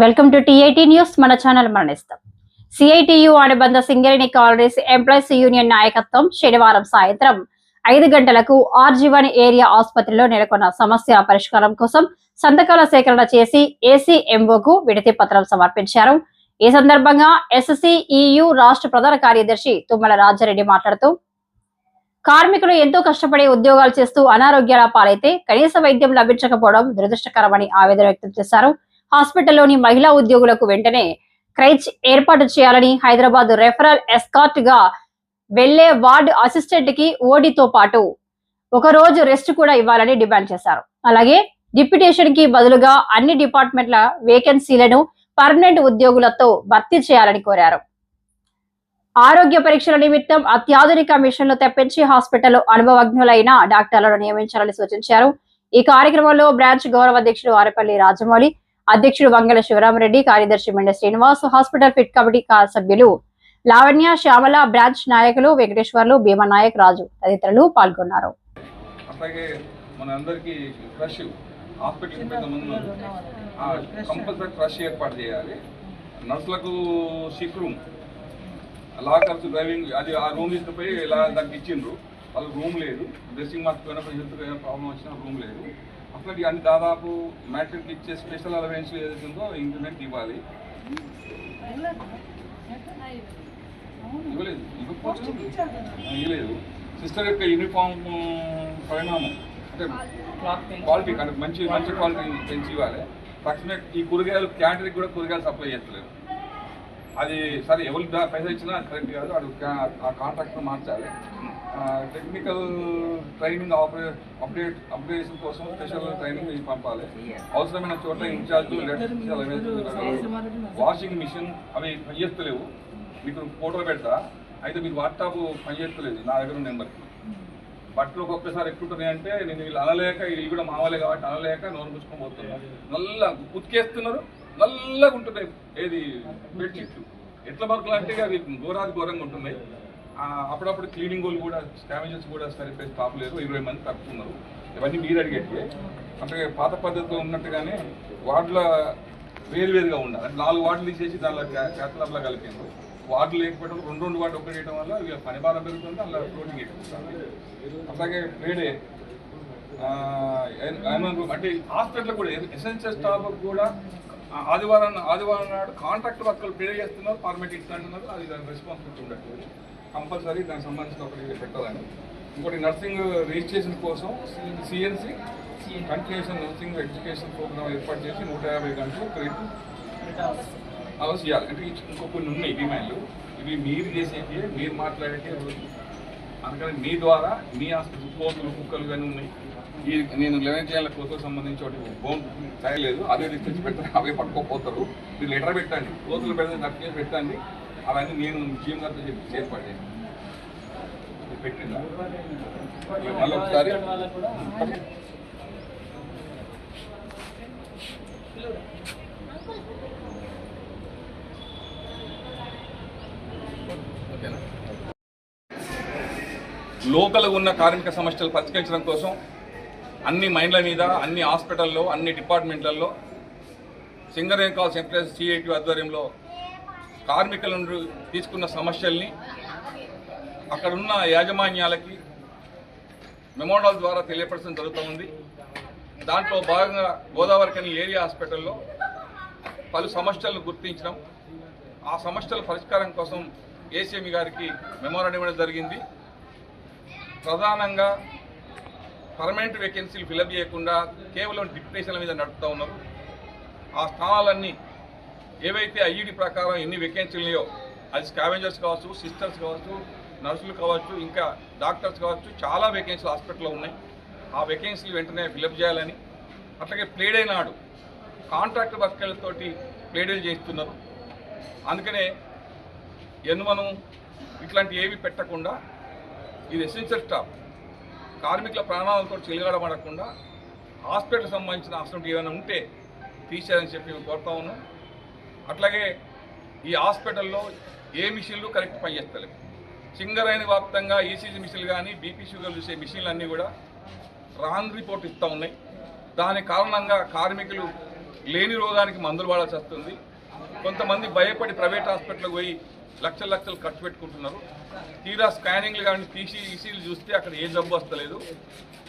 Welcome to TIT news. మన channel మరణిస్తాం. CITU అనుబంధ Singareni colonies employees union నాయకత్వం శనివారం సాయంత్రం 5 గంటలకు ఆర్జీవన్ ఏరియా ఆసుపత్రిలో నెలకొన్న సమస్య పరిష్కారం కోసం సంతకాల సేకరణ చేసి ఏసీఎంఓకు వినతి పత్రం సమర్పించారు. ఈ సందర్భంగా ఎస్సీఈయు రాష్ట్ర ప్రధాన కార్యదర్శి తుమ్మల రాజారెడ్డి మాట్లాడుతూ, కార్మికులు ఎంతో కష్టపడి ఉద్యోగాలు చేస్తూ అనారోగ్యాల పాలైతే కనీస వైద్యం లభించకపోవడం దురదృష్టకరమని ఆవేదన వ్యక్తం చేశారు. హాస్పిటల్లోని మహిళా ఉద్యోగులకు వెంటనే క్రైచ్ ఏర్పాటు చేయాలని, హైదరాబాద్ రెఫరల్ ఎస్కార్ట్ గా వెళ్లే వార్డ్ అసిస్టెంట్ కి ఓడితో పాటు ఒక రోజు రెస్ట్ కూడా ఇవ్వాలని డిమాండ్ చేశారు. అలాగే డిప్యూటేషన్ కి బదులుగా అన్ని డిపార్ట్మెంట్ల వేకెన్సీలను పర్మనెంట్ ఉద్యోగులతో భర్తీ చేయాలని కోరారు. ఆరోగ్య పరీక్షల నిమిత్తం అత్యాధునిక మిషన్లు తెప్పించి హాస్పిటల్లో అనుభవజ్ఞులైన డాక్టర్లను నియమించాలని సూచించారు. ఈ కార్యక్రమంలో బ్రాంచ్ గౌరవ అధ్యక్షుడు ఆరేపల్లి రాజమౌళి, అధ్యక్షుడు వంగల శివరామరెడ్డి, కార్యదర్శి Menda Srinivas, hospital fit committee సభ్యులు లావణ్య, శ్యామల, బ్రాంచ్ నాయకులు వెంకటేశ్వర్లు, భీమా నాయక్, రాజు తదితరులు పాల్గొన్నారు. లాకర్స్ డ్రైవింగ్ అది ఆ రూమ్ తీసుకుపోయి ఇలా దానికి ఇచ్చిండ్రు. వాళ్ళు రూమ్ లేదు, డ్రెస్సింగ్ మార్చుకున్నప్పుడు హెల్త్ ప్రాబ్లం వచ్చినా రూమ్ లేదు. అట్లా అన్ని దాదాపు మ్యాట్రిక్ ఇచ్చే స్పెషల్ అలవెన్స్ ఏదైతుందో ఇంక్రిమెంట్ ఇవ్వాలి. ఇవ్వలేదు. సిస్టర్ యొక్క యూనిఫామ్ పరిణామం అంటే క్వాలిటీ అంటే మంచి క్వాలిటీ పెంచి ఇవ్వాలి. తక్షణమే ఈ కూరగాయలు క్యాంటీన్కి కూడా కూరగాయలు సప్లై చేస్తలేరు. అది సరే ఎవరు పైసలు ఇచ్చినా కరెక్ట్ కాదు. అది ఆ కాంట్రాక్ట్ మార్చాలి. టెక్నికల్ ట్రైనింగ్ అప్గ్రేడేషన్ కోసం స్పెషల్ ట్రైనింగ్ పంపాలి. అవసరమైన చోట్ల ఇన్ఛార్జ్ వాషింగ్ మిషన్ అవి పనిచేస్తలేవు. మీకు ఫోటోలు పెడతా, అయితే మీరు వాట్సాప్ పనిచేస్తలేదు నా దగ్గర నెంబర్కి. బట్టలు ఒక్కొక్కసారి ఎక్కుంటున్నాయి అంటే నేను వీళ్ళు అనలేక, వీళ్ళు కూడా మామూలే కాబట్టి అనలేక నోరు పుచ్చుకొని పోతున్నారు. నల్ల ఉతికేస్తున్నారు, నల్లగా ఉంటున్నాయి. ఏది బెడ్షీట్లు ఎట్ల వర్కులు అంటే అవి ఘోరంగా ఉంటున్నాయి. అప్పుడప్పుడు క్లీనింగ్ వాళ్ళు కూడా స్కావేంజర్స్ కూడా సరిపోయి స్టాఫ్ లేరు, 20 మంది తక్కువ ఉన్నారు. ఇవన్నీ మీరు అడిగేటి అంటే పాత పద్ధతిలో ఉన్నట్టుగానే వార్డుల వేరువేరుగా ఉండాలి. అంటే 4 వార్డులు తీసేసి దానిలో క్యాటలాగ్లా కలిపారు. వార్డులు లేకపోవడం 2 వార్డు ఒకటి వేయడం వల్ల ఇక పని భారం పెరుగుతుంది, అలా ఫ్లోటింగ్ ఎక్కుతుంది. అట్లాగే వేడే అంటే హాస్పిటల్ కూడా ఎసెన్షియల్ స్టాఫ్ కూడా ఆదివారం నాడు కాంట్రాక్ట్ వర్కర్లు పే చేస్తున్నారు, పర్మిట్ ఇస్తున్నారు. అది దాని రెస్పాన్సిబిలిటీ ఉండట్లేదు. కంపల్సరీ దానికి సంబంధించిన ఒకటి పెట్టాలని. ఇంకోటి నర్సింగ్ రిజిస్ట్రేషన్ కోసం CNC continuation nursing education program ఏర్పాటు చేసి 150 గంటలు క్రెడిట్ అలా చేయాలి. అంటే ఇంకో కొన్ని ఉన్నాయి డిమాండ్లు. ఇవి మీరు చేసేవి, మీరు మాట్లాడేటి. అందుకని మీ ద్వారా మీ హాస్పిటల్ కోతులు కుక్కలు కానీ ఉన్నాయి. నేను 11 చేయాల కోతులకు సంబంధించి ఒకటి బోన్ తయలేదు, అదే తెచ్చి పెట్టాను. అవే పట్టుకోపోతారు. మీరు లెటర్ పెట్టండి, కోతులు పెడితే నచ్చేసి పెట్టండి. అవన్నీ నేను జీఎం గారితో చెప్పి ఏర్పాటు చేయండి. పెట్టిందా మళ్ళీ ఒకసారి లోకల్ ఉన్న కార్మిక సమస్యలు పరిష్కరించడం కోసం అన్ని మైండ్ల మీద, అన్ని హాస్పిటల్లో, అన్ని డిపార్ట్మెంట్లలో సింగరేణి కాల్స్ ఎంప్లాయీస్ సిఐటి ఆధ్వర్యంలో కార్మికుల నుండి తీసుకున్న సమస్యల్ని అక్కడున్న యాజమాన్యాలకి మెమోరాల ద్వారా తెలియపరచడం జరుగుతూ ఉంది. దాంట్లో భాగంగా గోదావరికని ఏరియా హాస్పిటల్లో పలు సమస్యలను గుర్తించడం, ఆ సమస్యల పరిష్కారం కోసం ఏసీఎం గారికి మెమోరాండం ఇవ్వడం జరిగింది. ప్రధానంగా పర్మనెంట్ వేకెన్సీలు ఫిలప్ చేయకుండా కేవలం డిప్యూటేషన్ల మీద నడుపుతూ ఉన్నారు. ఆ స్థానాలన్నీ ఏవైతే ఐఈడి ప్రకారం ఎన్ని వేకెన్సీలు ఉన్నాయో, అది స్కావెంజర్స్ కావచ్చు, సిస్టర్స్ కావచ్చు, నర్సులు కావచ్చు, ఇంకా డాక్టర్స్ కావచ్చు, చాలా వేకెన్సీలు హాస్పిటల్లో ఉన్నాయి. ఆ వేకెన్సీలు వెంటనే ఫిలప్ చేయాలని. అట్లాగే ప్లేడే నాడు కాంట్రాక్ట్ వర్కర్లతోటి ప్లేడేలు చేస్తున్నారు. అందుకనే ఎన్వను ఇట్లాంటి ఏవి పెట్టకుండా ఇది ఎసెన్షియల్ స్టాఫ్ కార్మికుల ప్రాణాలతో చెలగాడబడకుండా హాస్పిటల్ సంబంధించిన అవసరం ఏమైనా ఉంటే తీసేయాలని చెప్పి మేము కోరుతా ఉన్నాం. అట్లాగే ఈ హాస్పిటల్లో ఏ మిషన్లు కరెక్ట్ పనిచేస్తలేవు. సింగరేణి వ్యాప్తంగా ఈసీజీ మిషన్లు కానీ, బీపీ షుగర్ చూసే మిషన్లు అన్నీ కూడా రాంగ్ రిపోర్ట్ ఇస్తూ ఉన్నాయి. దాని కారణంగా కార్మికులు లేని రోగానికి మందులు వాడాల్సి వస్తుంది. కొంతమంది భయపడి ప్రైవేట్ హాస్పిటల్కి పోయి లక్షలు ఖర్చు పెట్టుకుంటున్నారు. తీరా స్కానింగ్లు కానీ ఈసీలు చూస్తే అక్కడ ఏ జబ్బు వస్తలేదు.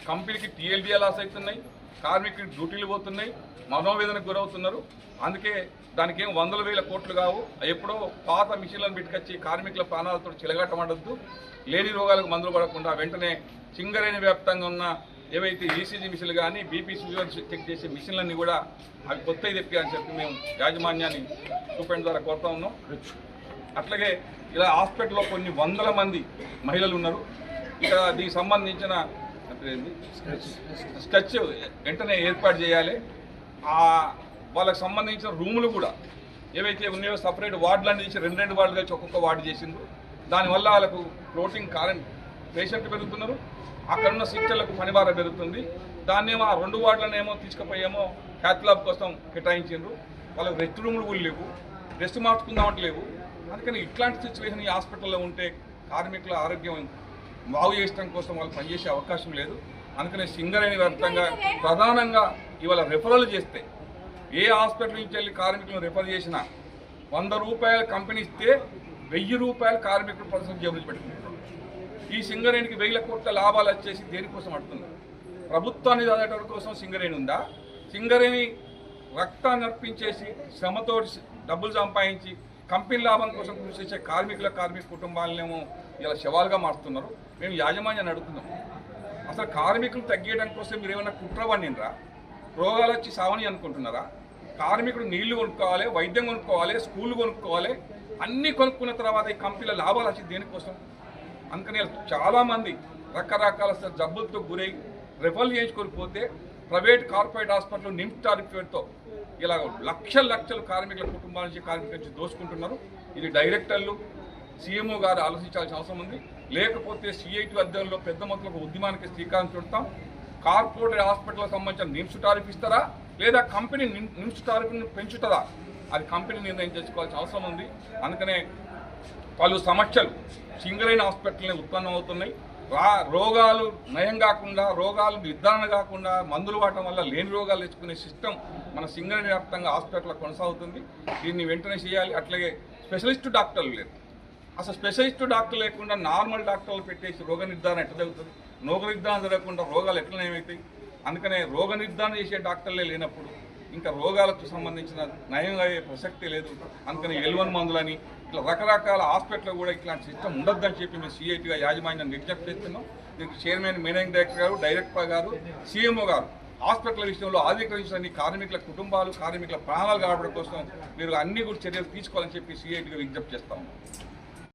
కంపెనీకి టీఎల్డీఏ లాస్ అవుతున్నాయి, కార్మికుడికి డ్యూటీలు పోతున్నాయి, మనోవేదనకు గురవుతున్నారు. అందుకే దానికి ఏం 100,000 కోట్లు కావు. ఎప్పుడో పాత మిషన్లను పెట్టుకొచ్చి కార్మికుల ప్రాణాలతో చిలగట్టమడద్దు. లేని రోగాలకు మందులు పడకుండా వెంటనే సింగరేణి వ్యాప్తంగా ఉన్న ఏవైతే ఈసీజీ మిషన్లు కానీ బీపీ షుగర్ చెక్ చేసే మిషన్లన్నీ కూడా అవి కొత్తవి తెప్పి అని చెప్పి మేము యాజమాన్యాన్ని సూపరింట్ ద్వారా కోరుతా ఉన్నాం. అట్లాగే ఇలా హాస్పిటల్లో కొన్ని 100 మంది మహిళలు ఉన్నారు. ఇక్కడ దీనికి సంబంధించిన స్ట్రెచ్ వెంటనే ఏర్పాటు చేయాలి. వాళ్ళకి సంబంధించిన రూములు కూడా ఏవైతే ఉన్నాయో సపరేట్ వార్డులన్నీ తీసి 2 వార్డులు కలిసి ఒక్కొక్క వార్డు చేసిండ్రు. దానివల్ల వాళ్ళకు ఫ్లోటింగ్ పేషెంట్ పెరుగుతున్నారు, అక్కడున్న సిస్టర్లకు పనిభారం పెరుగుతుంది. దాన్నేమో ఆ 2 వార్డులనేమో తీసుకుపోయేమో క్యాథ్లాబ్ కోసం కేటాయించిండ్రు. వాళ్ళకి రెస్ట్ రూములు కూడా లేవు, రెస్ట్ మార్చుకుందామంటే లేవు. అందుకని ఇట్లాంటి సిచ్యువేషన్ ఈ హాస్పిటల్లో ఉంటే కార్మికుల ఆరోగ్యం బాగు చేయడం కోసం వాళ్ళు పనిచేసే అవకాశం లేదు. అందుకని సింగరేణి వ్యాప్తంగా ప్రధానంగా ఇవాళ రెఫరల్ చేస్తే ఏ హాస్పిటల్ నుంచి వెళ్ళి కార్మికులను రెఫర్ చేసినా 100 రూపాయలు కంపెనీ ఇస్తే 1000 రూపాయలు కార్మికులు పర్సనల్ జేబులు పెట్టుకుంటున్నారు. ఈ సింగరేణికి 1000 కోట్ల లాభాలు వచ్చేసి దేనికోసం అడుతున్నారు? ప్రభుత్వాన్ని చదవడం కోసం సింగరేణి ఉందా? సింగరేణి రక్తాన్ని అర్పించేసి శ్రమతో డబ్బులు సంపాదించి కంపెనీ లాభం కోసం కృషి చేసే కార్మిక కుటుంబాలనేమో ఇలా శవాలుగా మారుతున్నారు. మేము యాజమాన్యాన్ని అడుగుతున్నాం, అసలు కార్మికులు తగ్గించడం కోసం మీరు ఏమైనా కుట్ర పన్నినరా? రోగాలు వచ్చి సావని అనుకుంటున్నారా? కార్మికుడు నీళ్లు కొనుక్కోవాలి, వైద్యం కొనుక్కోవాలి, స్కూళ్ళు కొనుక్కోవాలి, అన్నీ కొనుక్కున్న తర్వాత ఈ కంపెనీల లాభాలు వచ్చి దేనికోసం? అందుకని చాలామంది రకరకాల జబ్బులతో గురై రెఫర్ చేయించుకొని పోతే private corporate hospital NIMS tariff పేరుతో ఇలా లక్షల కార్మికుల కుటుంబాల నుంచి కార్మికుల నుంచి దోచుకుంటున్నారు. ఇది డైరెక్టర్లు సీఎంఓ గారు ఆలోచించాల్సిన అవసరం ఉంది. లేకపోతే సిఐటి అధ్యయనంలో పెద్ద మొత్తంలో ఉద్యమానికి శ్రీకారం చుడతాం. కార్పొరేట్ హాస్పిటల్కి సంబంధించిన నిమ్స్ టారిఫ్ ఇస్తారా లేదా కంపెనీ నిమ్స్ టారిఫ్ను పెంచుతుందా? అది కంపెనీ నిర్ణయం చేసుకోవాల్సిన అవసరం ఉంది. అందుకనే పలు సమస్యలు సింగరేణి హాస్పిటల్ని ఉత్పన్నం అవుతున్నాయి. రోగాలు నయం కాకుండా, రోగాలు నిర్ధారణ కాకుండా మందులు వాడటం వల్ల లేని రోగాలు తెచ్చుకునే సిస్టమ్ మన సింగరేణి వ్యాప్తంగా హాస్పిటల్లో కొనసాగుతుంది. దీన్ని వెంటనే చేయాలి. అట్లాగే స్పెషలిస్ట్ డాక్టర్లు లేరు. అసలు స్పెషలిస్ట్ డాక్టర్ లేకుండా నార్మల్ డాక్టర్లు పెట్టేసి రోగ నిర్ధారణ ఎట్లా జరుగుతుంది? రోగ నిర్ధారణ జరగకుండా రోగాలు ఎట్లా నయమవుతాయి? అందుకనే రోగ నిర్ధారణ చేసే డాక్టర్లే లేనప్పుడు ఇంకా రోగాలకు సంబంధించిన నయం అయ్యే ప్రసక్తి లేదు. అందుకని L1 మందులని ఇట్లా రకరకాల హాస్పిటల్ కూడా ఇట్లాంటి సిస్టమ్ ఉండొద్దని చెప్పి మేము సిఐటిగా యాజమాన్యాన్ని విజ్ఞప్తి చేస్తున్నాం. దీనికి చైర్మన్, మేనేజింగ్ డైరెక్టర్ గారు, డైరెక్టర్ గారు, సీఎంఓ గారు హాస్పిటల్ విషయంలో ఆధునీకరించడానికి కార్మికుల కుటుంబాలు, కార్మికుల ప్రాణాలు కావడం కోసం మీరు అన్ని కూడా చర్యలు తీసుకోవాలని చెప్పి సిఐటిగా విజ్ఞప్తి చేస్తాము.